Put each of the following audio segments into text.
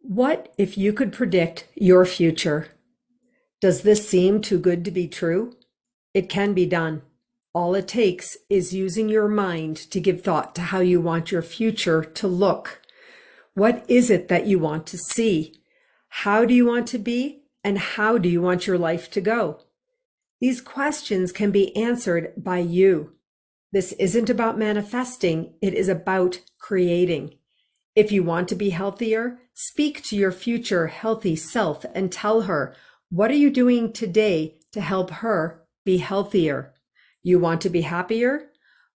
What if you could predict your future? Does this seem too good to be true? It can be done. All it takes is using your mind to give thought to how you want your future to look. What is it that you want to see? How do you want to be? And how do you want your life to go? These questions can be answered by you. This isn't about manifesting, it is about creating. If you want to be healthier, speak to your future healthy self and tell her, what are you doing today to help her be healthier? You want to be happier?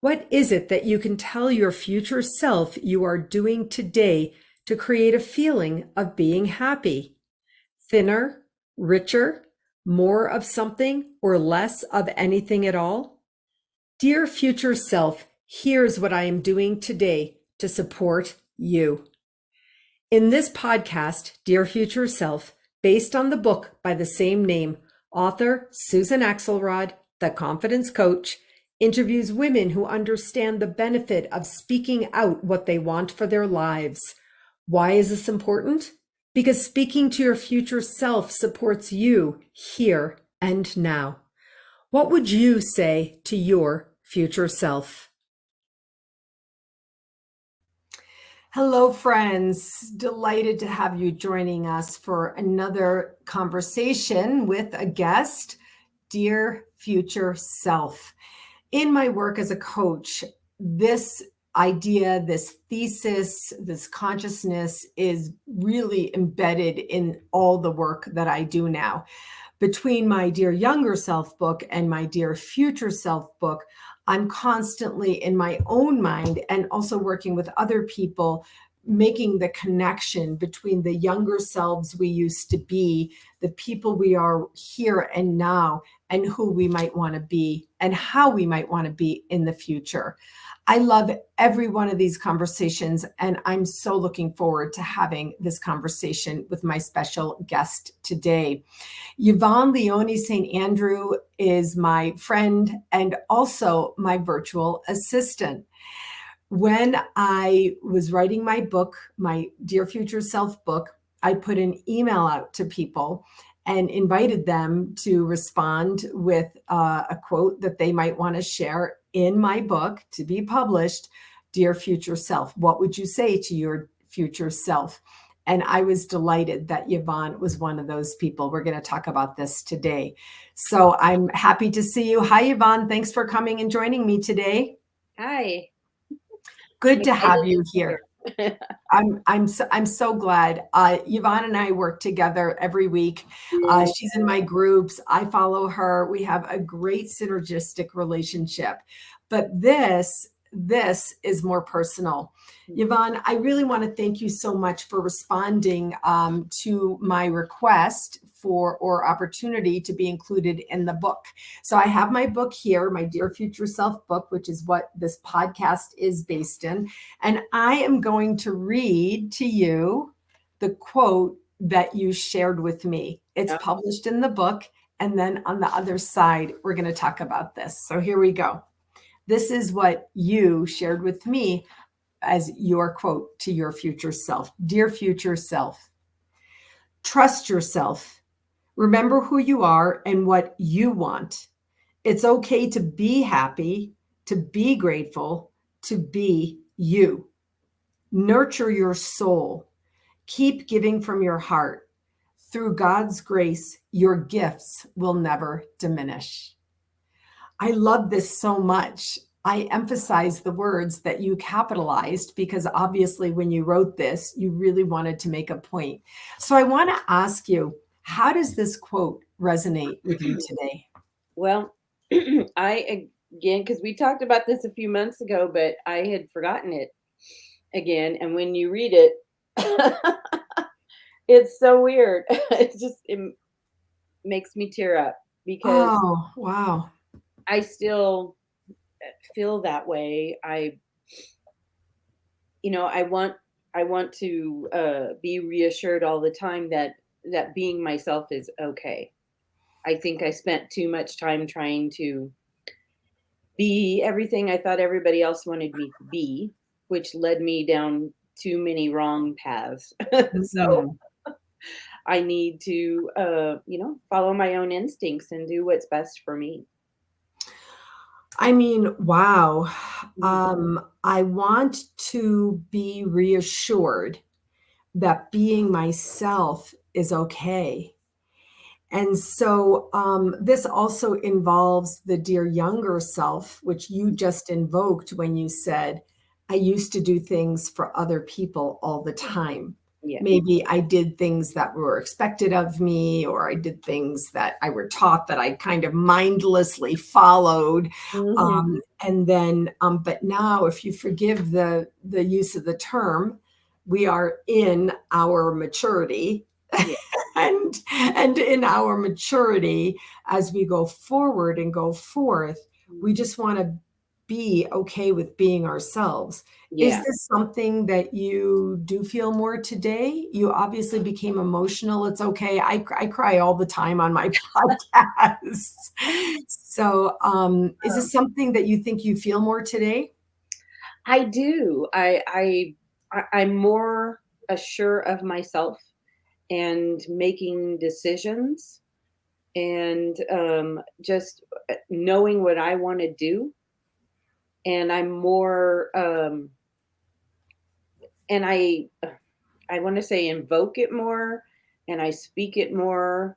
What is it that you can tell your future self you are doing today to create a feeling of being happy? Thinner, richer, more of something, or less of anything at all? Dear future self, here's what I am doing today to support you. In this podcast, Dear Future Self, based on the book by the same name, author Susan Axelrod, the confidence coach, interviews women who understand the benefit of speaking out what they want for their lives. Why is this important? Because speaking to your future self supports you here and now. What would you say to your future self? Hello, friends. Delighted to have you joining us for another conversation with a guest, Dear Future Self. In my work as a coach, this idea, this thesis, this consciousness is really embedded in all the work that I do now. Between my Dear Younger Self book and my Dear Future Self book, I'm constantly in my own mind and also working with other people, making the connection between the younger selves we used to be, the people we are here and now, and who we might want to be and how we might want to be in the future. I love every one of these conversations, and I'm so looking forward to having this conversation with my special guest today. Yvonne St Andrew is my friend and also my virtual assistant. When I was writing my book, my Dear Future Self book, I put an email out to people and invited them to respond with a quote that they might want to share in my book to be published. Dear Future Self, what would you say to your future self? And I was delighted that Yvonne was one of those people. We're going to talk about this today. So I'm happy to see you. Hi, Yvonne. Thanks for coming and joining me today. Hi. Good to have you here. I'm so glad. Yvonne and I work together every week. She's in my groups. I follow her. We have a great synergistic relationship. But this is more personal. Yvonne, I really want to thank you so much for responding to my request or opportunity to be included in the book. So I have my book here, my Dear Future Self book, which is what this podcast is based in. And I am going to read to you the quote that you shared with me. It's published in the book. And then on the other side, we're going to talk about this. So here we go. This is what you shared with me as your quote to your future self. Dear future self, trust yourself. Remember who you are and what you want. It's okay to be happy, to be grateful, to be you. Nurture your soul. Keep giving from your heart. Through God's grace, your gifts will never diminish. I love this so much. I emphasize the words that you capitalized because obviously when you wrote this, you really wanted to make a point. So I want to ask you, how does this quote resonate with you today? Well, again, because we talked about this a few months ago, but I had forgotten it again. And when you read it, it's so weird. It makes me tear up because Oh, wow. I still feel that way. I want to be reassured all the time that being myself is okay. I think I spent too much time trying to be everything I thought everybody else wanted me to be, which led me down too many wrong paths. So Mhm. I need to, follow my own instincts and do what's best for me. I mean, wow. Mhm. I want to be reassured that being myself is okay. And so, this also involves the dear younger self, which you just invoked when you said, I used to do things for other people all the time. Yeah. Maybe I did things that were expected of me, or I did things that I were taught that I kind of mindlessly followed. Mhm. And then, but now, if you forgive the use of the term, we are in our maturity Yeah. and in our maturity as we go forward and go forth, we Mhm. just want to be okay with being ourselves. Is Yeah. this something that you do feel more today? You obviously became emotional. It's okay. I cry all the time on my podcasts. So is this something that you think you feel more today? I do. I'm more assured of myself and making decisions and just knowing what I want to do. And I'm more and I want to say invoke it more, and I speak it more,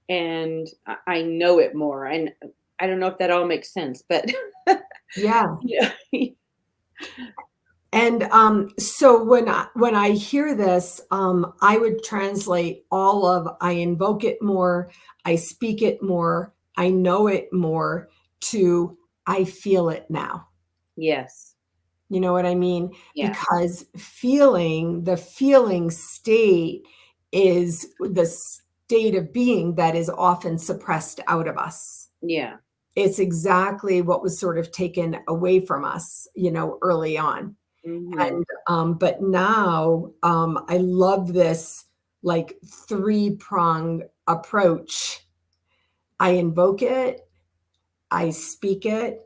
and I know it more. And I don't know if that all makes sense, but Yeah. yeah. And so when I hear this, I would translate all of I invoke it more, I speak it more, I know it more to I feel it now. Yes. You know what I mean? Yeah. Because the feeling state is the state of being that is often suppressed out of us. Yeah. It's exactly what was sort of taken away from us, early on. Hmm. And, but now, I love this like three-prong approach. I invoke it, I speak it,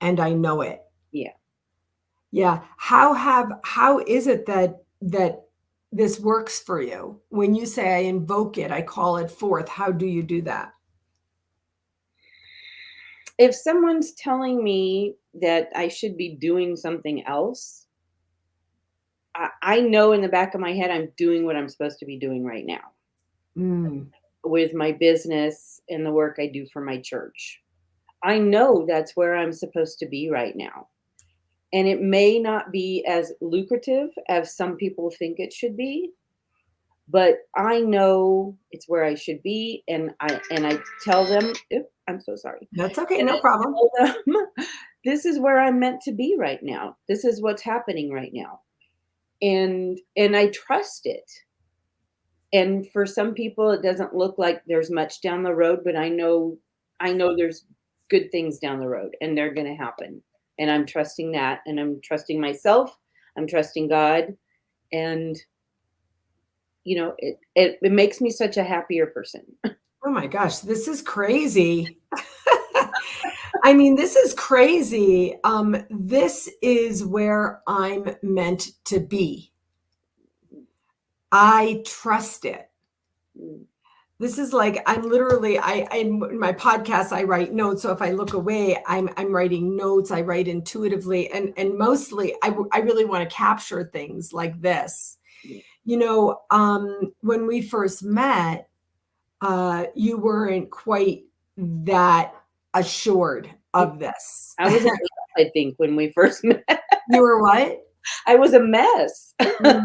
and I know it. Yeah. Yeah. How is it that this works for you? When you say I invoke it, I call it forth. How do you do that? If someone's telling me that I should be doing something else, I know in the back of my head I'm doing what I'm supposed to be doing right now Mm, with my business and the work I do for my church. I know that's where I'm supposed to be right now. And it may not be as lucrative as some people think it should be, but I know it's where I should be, and I tell them, "Oop, I'm so sorry." that's okay, And no problem. I tell them, "This is where I'm meant to be right now. This is what's happening right now." And I trust it. And for some people, it doesn't look like there's much down the road, but I know there's good things down the road, and they're gonna happen. And I'm trusting that, and I'm trusting myself, I'm trusting God, and, it makes me such a happier person. Oh my gosh, this is crazy. I mean, this is crazy. This is where I'm meant to be. I trust it. Mm, This is like I'm literally in my podcast I write notes. So if I look away, I'm writing notes. I write intuitively, and mostly I really want to capture things like this. yeah. When we first met, you weren't quite that assured Mm, of this. I was a mess, I think, when we first met. You were what? I was a mess. Mm,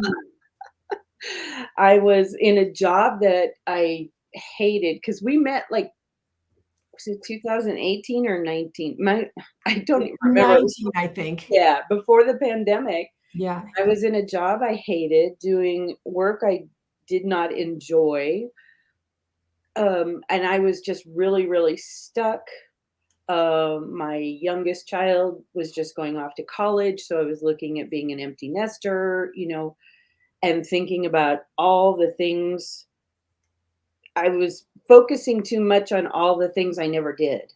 I was in a job that I hated because we met, like, was it 2018 or 19? I don't even remember. It was 19, I think. yeah, before the pandemic. Yeah. I was in a job I hated, doing work I did not enjoy, and I was just really, really stuck. My youngest child was just going off to college, so I was looking at being an empty nester, and thinking about all the things. I was focusing too much on all the things I never did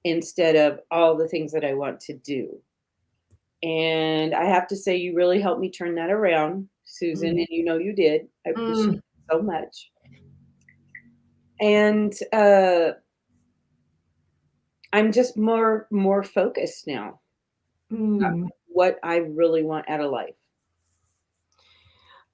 instead of all the things that I want to do. And I have to say, you really helped me turn that around, Susan, Mm, and you know you did. I appreciate mm, it so much. And I'm just more focused now on mm. what I really want out of life.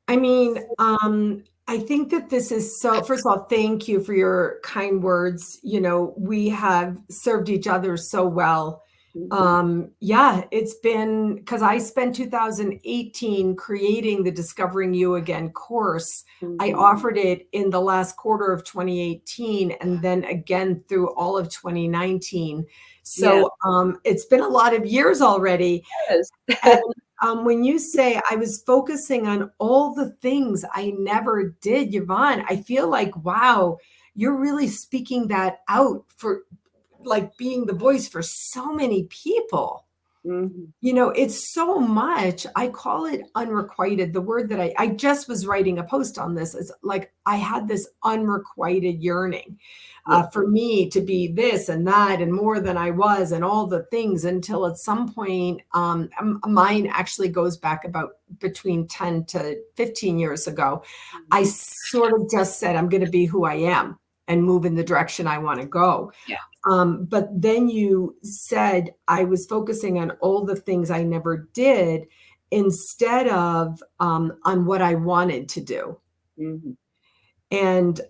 I mean, I think that this is so, first of all, thank you for your kind words. You know, we have served each other so well. Mhm, Yeah, it's been because I spent 2018 creating the Discovering You Again course. I mhm. offered it in the last quarter of 2018 and then again through all of 2019. Yeah, So it's been a lot of years already. yes. And when you say I was focusing on all the things I never did, Yvonne, I feel like, wow, you're really speaking that out for like being the voice for so many people. Mhm. You know, it's so much. I call it unrequited. The word that I just was writing a post on this is like I had this unrequited yearning Yeah. for me to be this and that and more than I was and all the things until at some point, mine actually goes back about between 10 to 15 years ago. I Mhm. sort of just said, I'm going to be who I am and move in the direction I want to go. Yeah. But then you said I was focusing on all the things I never did instead of on what I wanted to do. Mhm. And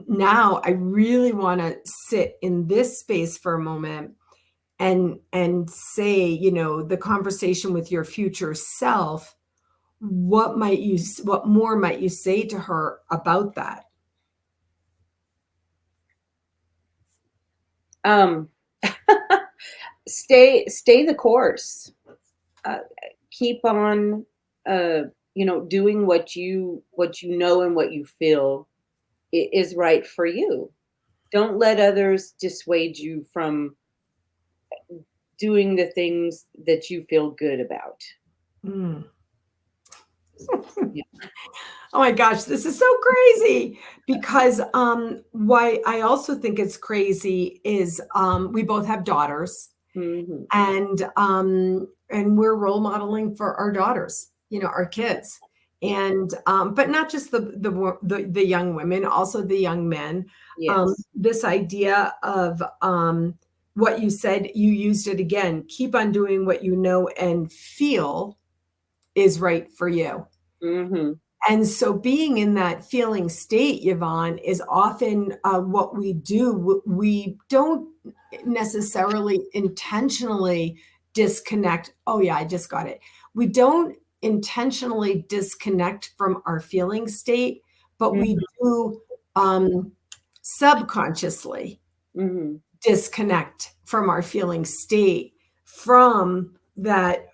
now I really want to sit in this space for a moment and say, you know, the conversation with your future self. What more might you say to her about that? Um, stay the course. Uh, keep on, uh, doing what you know and what you feel is right for you. Don't let others dissuade you from doing the things that you feel good about. Mm. Yeah. Oh my gosh, this is so crazy because why I also think it's crazy is we both have daughters Mhm. and we're role modeling for our daughters, you know, our kids. Yeah. And but not just the young women, also the young men. Yes. This idea of what you said, you used it again, keep on doing what you know and feel is right for you. Mhm. And so being in that feeling state, Yvonne, is often what we do. We don't necessarily intentionally disconnect. Oh, yeah, I just got it. We don't intentionally disconnect from our feeling state, but we Mhm. do um, subconsciously Mhm. disconnect from our feeling state from that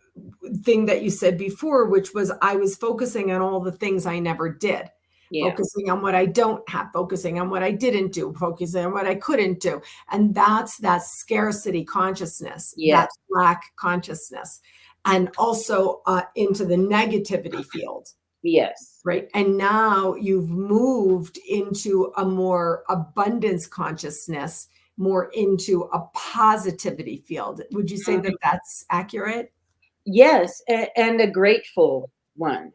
thing that you said before, which was I was focusing on all the things I never did, Yeah. focusing on what I don't have, focusing on what I didn't do, focusing on what I couldn't do. And that's that scarcity consciousness, that Yes. lack consciousness, and also into the negativity field. Yes. Right. And now you've moved into a more abundance consciousness, more into a positivity field. Would you say that Mhm. that's accurate? Yes, and a grateful one.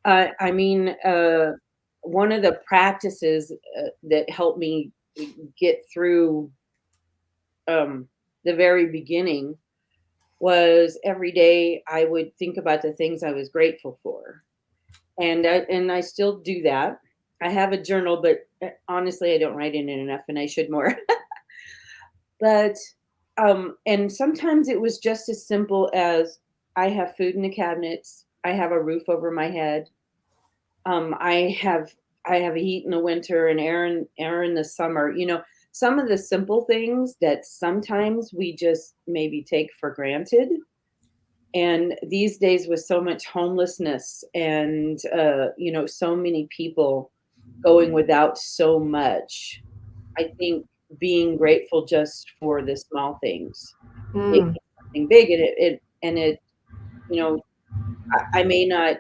I mean, one of the practices that helped me get through the very beginning was every day I would think about the things I was grateful for, and I still do that. I have a journal, but honestly, I don't write in it enough, and I should more. But and sometimes it was just as simple as I have food in the cabinets, I have a roof over my head, um, I have I have heat in the winter and air in the summer. Some of the simple things that sometimes we just maybe take for granted. And these days, with so much homelessness and so many people going without so much, I think being grateful just for the small things make Mm, it something big, and it you know I may not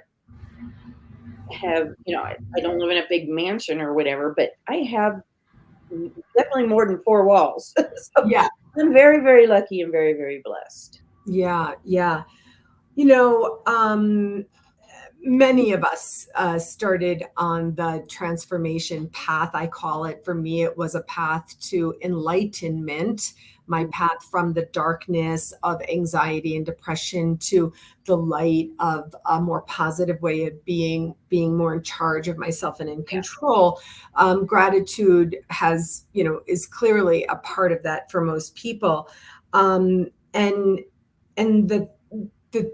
have, I don't live in a big mansion or whatever, but I have definitely more than four walls. So yeah, I'm very, very lucky and very, very blessed. yeah, yeah. You know, many of us started on the transformation path. I call it, for me, it was a path to enlightenment, my Mm, path from the darkness of anxiety and depression to the light of a more positive way of being more in charge of myself and in yeah. control. Gratitude has, is clearly a part of that for most people. Um, and and the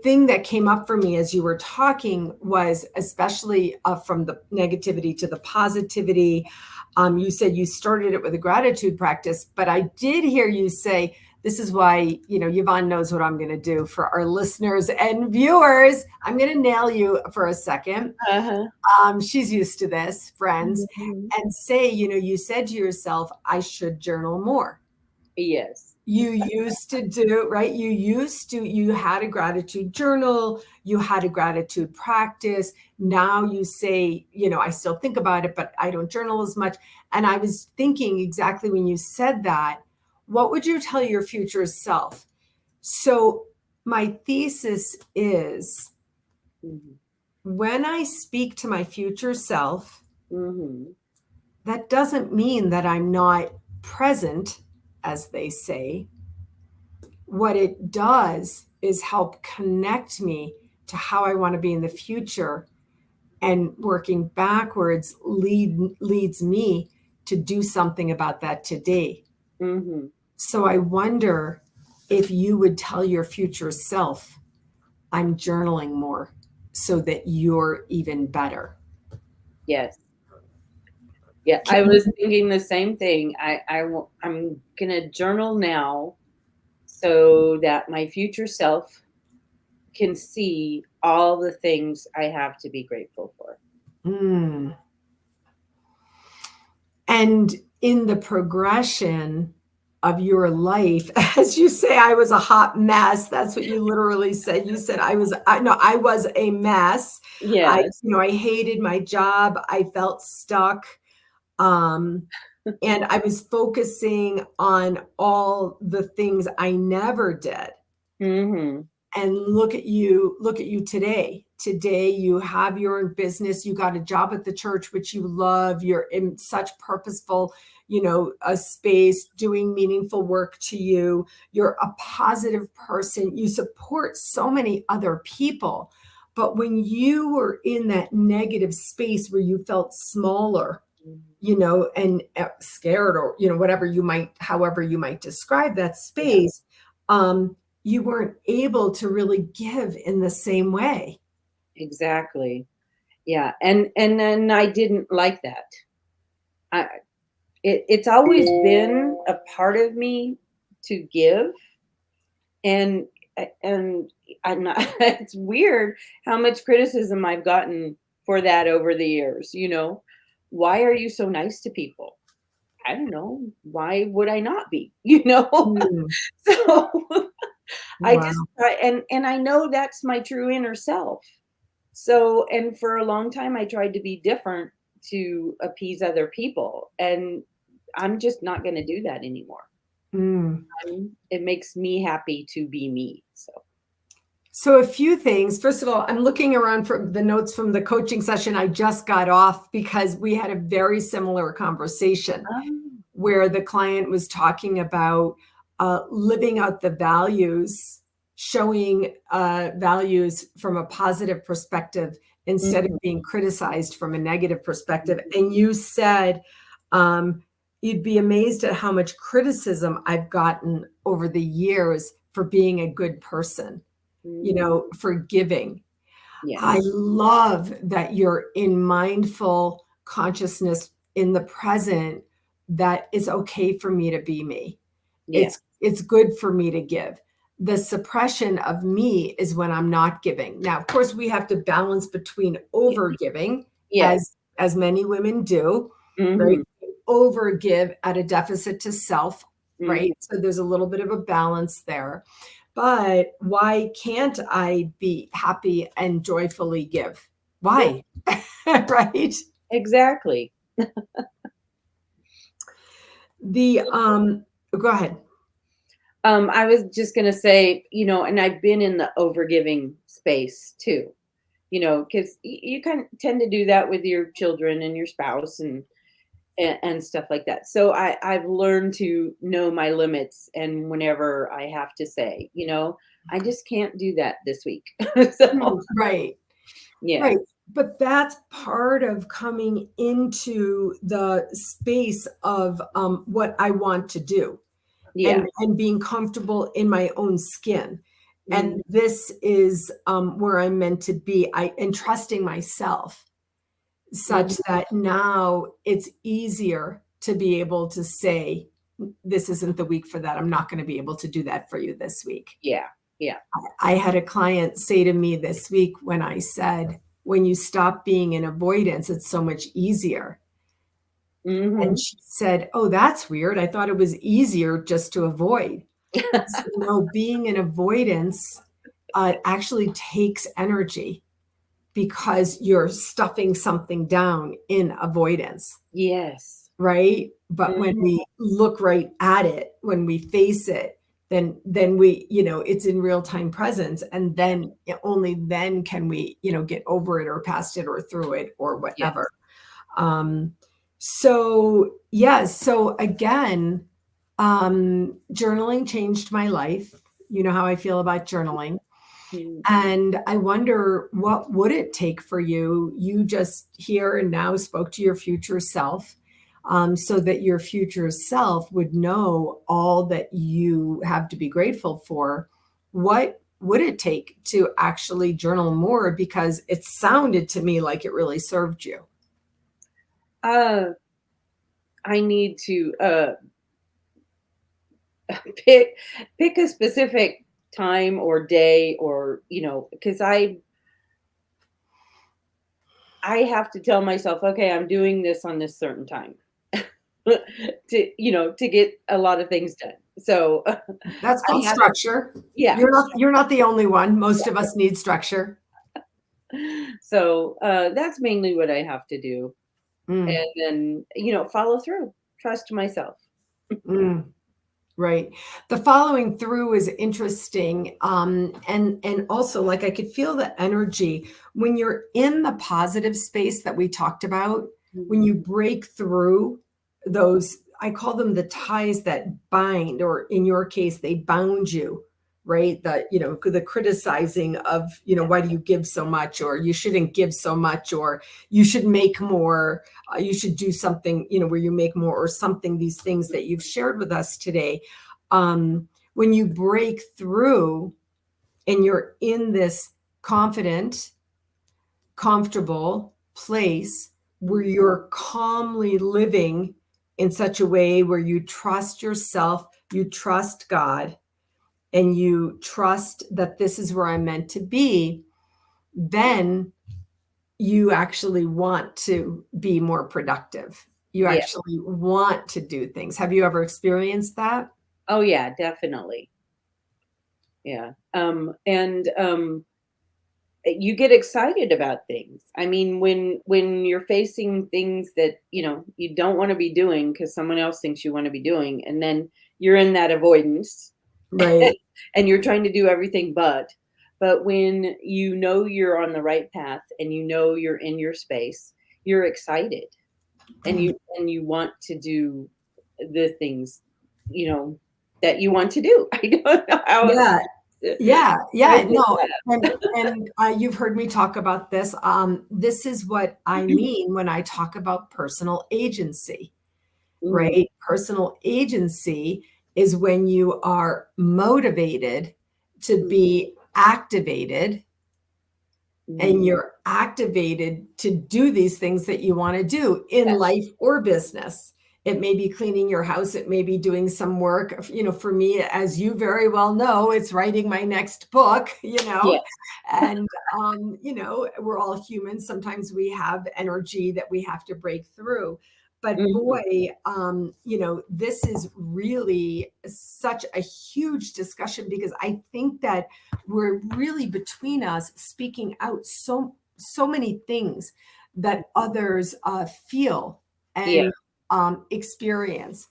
thing that came up for me as you were talking was, especially from the negativity to the positivity. You said you started it with a gratitude practice, but I did hear you say, this is why, Yvonne knows what I'm going to do for our listeners and viewers. I'm going to nail you for a second. Uh-huh. She's used to this, friends, Mhm. and say, you said to yourself, I should journal more. Yes. You used to do, right? You had a gratitude journal, you had a gratitude practice. Now you say, I still think about it, but I don't journal as much. And I was thinking exactly when you said that, what would you tell your future self? So my thesis is, Mhm. when I speak to my future self, Mhm. that doesn't mean that I'm not present, as they say. What it does is help connect me to how I want to be in the future, and working backwards leads me to do something about that today. Mhm. So I wonder if you would tell your future self, I'm journaling more so that you're even better. Yes. Yeah, I Can was thinking the same thing. I'm gonna journal now so that my future self can see all the things I have to be grateful for. mm. And in the progression of your life, as you say, I was a hot mess. That's what you literally said. You said I was a mess. Yes. I hated my job. I felt stuck. Um, and I was focusing on all the things I never did. Mhm. And look at you today. You have your own business, you got a job at the church which you love, you're in such purposeful, a space doing meaningful work to you, you're a positive person, you support so many other people. But when you were in that negative space where you felt smaller, Mhm. and scared, or whatever however you might describe that Yeah, space, um you weren't able to really give in the same way. exactly. Yeah, and then I didn't like that. I it's always been a part of me to give, and and I'm not it's weird how much criticism I've gotten for that over the years, you know? "Why are you so nice to people?" I don't know. Why would I not be? You know? Mm, So, I just wow. try, and I know that's my true inner self. So, and for a long time, I tried to be different to appease other people, and I'm just not gonna do that anymore. Mm. It makes me happy to be me, so. So a few things. First of all, I'm looking around for the notes from the coaching session I just got off, because we had a very similar conversation Oh. where the client was talking about living out the values, showing values from a positive perspective instead of Mhm, being criticized from a negative perspective. mhm, And you said, um, you'd be amazed at how much criticism I've gotten over the years for being a good person, mhm. for giving. I Yes, love that you're in mindful consciousness in the present, that it's okay for me to be me. yeah, It's good for me to give. The suppression of me is when I'm not giving. Now, of course, we have to balance between y over giving, yes, as many women do, right? mhm, Over give at a deficit to self, mhm. right? So there's a little bit of a balance there. But why can't I be happy and joyfully give? Yeah, Why? Right? exactly. The Go ahead. I was just gonna say, and I've been in the overgiving space too, because you kind of tend to do that with your children and your spouse and stuff like that. So I've learned to know my limits, and whenever I have to say, I just can't do that this week. So Right. yeah, Right. But that's part of coming into the space of what I want to do, yeah, and being comfortable in my own skin. mm, And this is where I'm meant to be. And trusting myself such mhm, that now it's easier to be able to say, this isn't the week for that. I'm not going to be able to do that for you this week. yeah, yeah, I had a client say to me this week when I said, when you stop being in avoidance, it's so much easier. And hmm she said, oh, that's weird. I thought it was easier just to avoid. So, being in avoidance actually takes energy because you're stuffing something down in avoidance, yes, right? But when mhm, we look right at it, when we face it, then we, it's in real time presence, and then only then can we, get over it or past it or through it or whatever. yes, Um, so yes, so again, journaling changed my life. You know how I feel about journaling. mm. And I wonder, what would it take for you? You just here and now spoke to your future self, so that your future self would know all that you have to be grateful for. What would it take to actually journal more? Because it sounded to me like it really served you. Uh, I need to pick pick a specific time or day, or because I have to tell myself, okay, I'm doing this on this certain time to get a lot of things done. So That's I called have, structure. yeah. You're not the only one. Most of us need structure. So that's mainly what I have to do, Mm, and then follow through. Trust myself. mm. Right. The following through is interesting. And also, like, I could feel the energy when you're in the positive space that we talked about, when you break through those, I call them the ties that bind, or in your case, they bound you, right? The criticizing of, why do you give so much, or you shouldn't give so much, or you should make more, you should do something, where you make more, or something, these things that you've shared with us today. When you break through and you're in this confident, comfortable place where you're calmly living in such a way where you trust yourself, you trust God, and you trust that this is where I'm meant to be, then you actually want to be more productive. You Yeah. actually want to do things. Have you ever experienced that? Oh yeah, definitely. Yeah. And you get excited about things. I mean, when you're facing things that, you don't want to be doing because someone else thinks you want to be doing, and then you're in that avoidance Right. and you're trying to do everything but when you know you're on the right path and you know you're in your space, you're excited, and you want to do the things, you know, that you want to do. I don't know how else Yeah. to Yeah, yeah, phrase no, that. and you've heard me talk about this. This is what I mean when I talk about personal agency, Mhm, right? Personal agency is when you are motivated to mhm, be activated, mhm. and you're activated to do these things that you want to do in Yes. life or business. It may be cleaning your house, it may be doing some work. For me, as you very well know, it's writing my next book, Yes. and we're all humans. Sometimes we have energy that we have to break through. But Mhm. boy, this is really such a huge discussion, because I think that we're really, between us, speaking out so many things that others feel Yeah. and experience.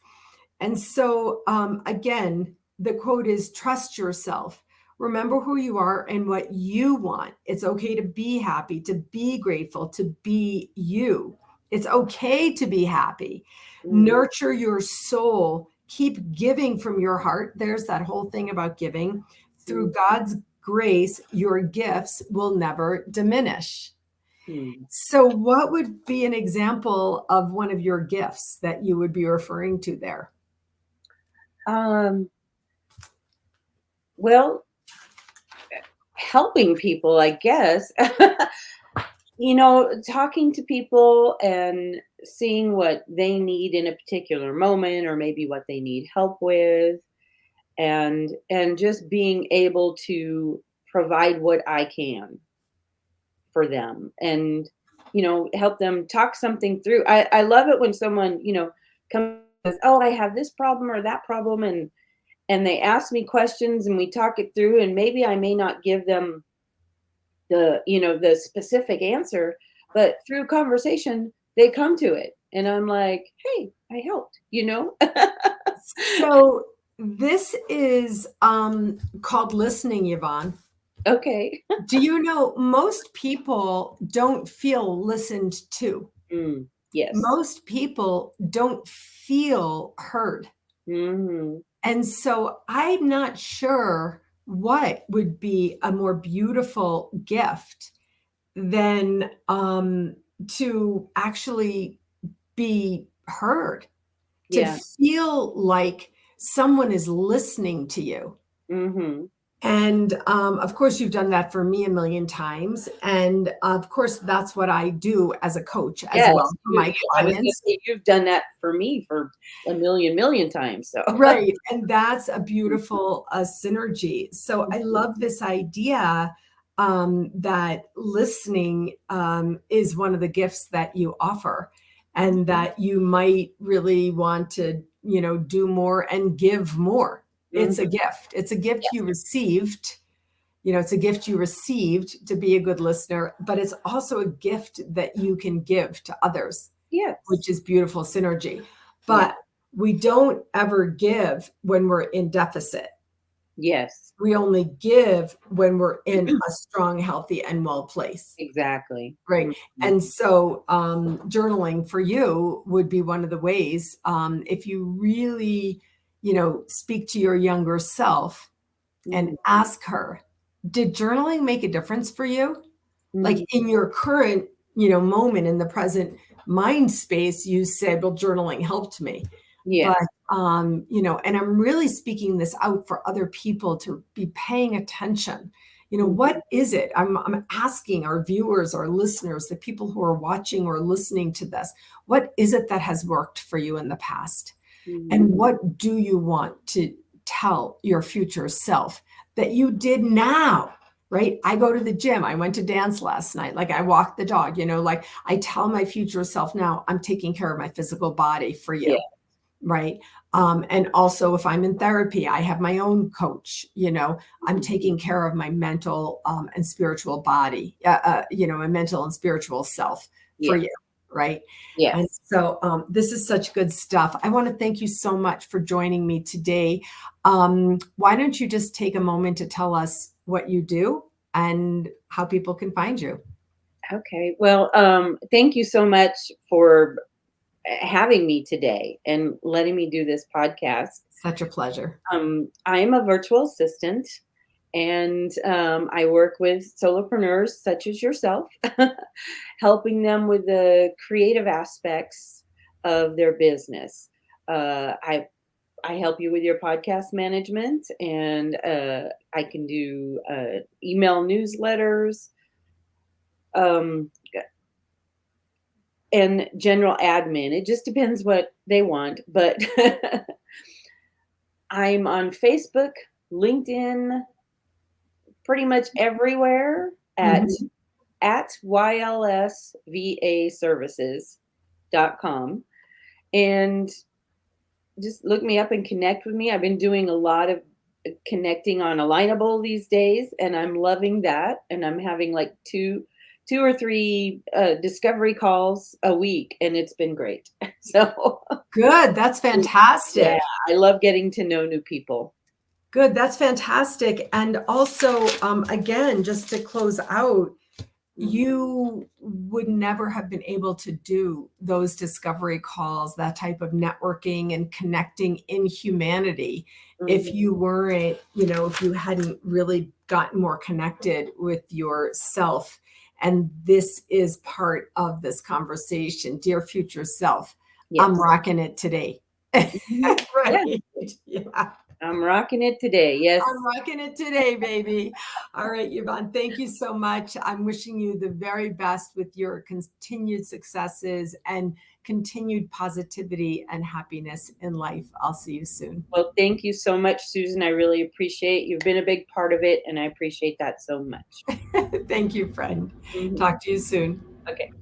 And so again, the quote is, trust yourself. Remember who you are and what you want. It's okay to be happy, to be grateful, to be you. It's okay to be happy. Mm, Nurture your soul. Keep giving from your heart. There's that whole thing about giving. mm, Through God's grace, your gifts will never diminish. mm. So, what would be an example of one of your gifts that you would be referring to there? Um, well, helping people, I guess. Talking to people and seeing what they need in a particular moment, or maybe what they need help with, and just being able to provide what I can for them, and help them talk something through. I love it when someone comes and says, oh, I have this problem or that problem, and they ask me questions and we talk it through, and maybe I may not give them the specific answer, but through conversation they come to it, and I'm like, hey, I helped. So, this is called listening, Yvonne. Okay. Do you know most people don't feel listened to? Yes. Most people don't feel heard. Hmm. And so I'm not sure what would be a more beautiful gift than to actually be heard, to Yeah. feel like someone is listening to you. Hmm. And of course, you've done that for me a million times. And of course, that's what I do as a coach as Yes, well for my I was gonna clients. say you've done that for me for a million times, so. Right. And that's a beautiful synergy. So I love this idea that listening is one of the gifts that you offer, and that you might really want to, do more and give more. It's Mhm. a gift. It's a gift Yeah. you received. It's a gift you received to be a good listener, but it's also a gift that you can give to others, which Yes. is beautiful synergy. Yeah. But we don't ever give when we're in deficit. Yes. We only give when we're in a strong, healthy, and well place. Exactly. Right. Mhm. And so journaling for you would be one of the ways, if you really, speak to your younger self and Mhm. ask her, did journaling make a difference for you? Like Mhm. in your current, moment in the present mind space, you said, well, journaling helped me. But, Yes. and I'm really speaking this out for other people to be paying attention. Mhm. What is it? I'm asking our viewers, our listeners, the people who are watching or listening to this, what is it that has worked for you in the past? And Mhm. what do you want to tell your future self that you did now? Right? I go to the gym. I went to dance last night. Like I walked the dog, like I tell my future self now, I'm taking care of my physical body for Yeah. you. Right. And also, if I'm in therapy, I have my own coach, I'm Mhm. taking care of my mental and spiritual body, my mental and spiritual self for Yeah. you. Right. And Yes. so this is such good stuff. I want to thank you so much for joining me today. Why don't you just take a moment to tell us what you do and how people can find you? Okay. Well, thank you so much for having me today and letting me do this podcast. Such a pleasure. I am a virtual assistant, and I work with solopreneurs such as yourself, helping them with the creative aspects of their business. I help you with your podcast management, and I can do email newsletters, um, and general admin. It just depends what they want, but I'm on Facebook, LinkedIn, pretty much everywhere Mhm. at ylsvaservices.com, and just look me up and connect with me. I've been doing a lot of connecting on Alignable these days, and I'm loving that. And I'm having like two or three discovery calls a week, and it's been great. So Good. That's yeah, fantastic. I love getting to know new people. Good. That's fantastic. And also, again, just to close out, Mhm, you would never have been able to do those discovery calls, that type of networking and connecting in humanity if mhm. you weren't, if you hadn't really gotten more connected with yourself. And this is part of this conversation. Dear future self, I'm Yes. rocking it today. Mhm. Yeah, Right. Yeah. I'm rocking it today. Yes. I'm rocking it today, baby. All right, Yvonne, thank you so much. I'm wishing you the very best with your continued successes and continued positivity and happiness in life. I'll see you soon. Well, thank you so much, Susan. I really appreciate you've been a big part of it, and I appreciate that so much. Thank you, friend. Mhm. Talk to you soon. Okay.